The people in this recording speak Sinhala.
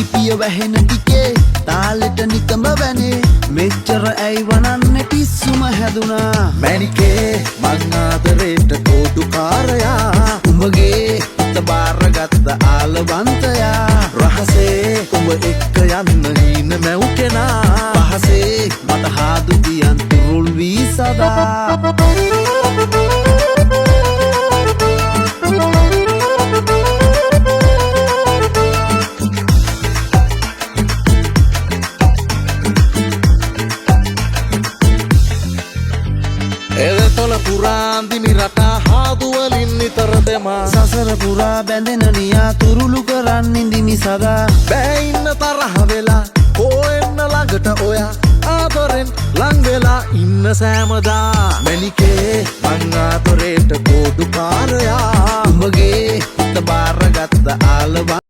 ලිපිය වැහෙන ටිකේ තාලෙට නිකම වැනේ මෙච්චර ඇයි වනන්නේ පිස්සුම හැදුනා මැනිකේ මං ආදරේට කෝඩුකාරයා උඹගේ හිත බාරගත්ත ආලවන්තයා රහසේ උඹ එක්ක යන්න හීන මැව් කෙනා පහසේ මට හාදු දියන් තුරුල් වී සදා එදතොල පුරාන්දිමි රටා හාදුවලින් නිතර දෙමා සසර පුරා බැඳෙන නියා තුරුළු කරන්න ඉඳිමි සදා බෑ ඉන්න තරහ වෙලා හොයන්න ළඟට ඔයා ආදරෙන් ලං වෙලා ඉන්න සෑමදා මැනිකේ මං ආදරේට කෝඩුකාරයා උඹගේ හිත බාරගත්ත ආලවන්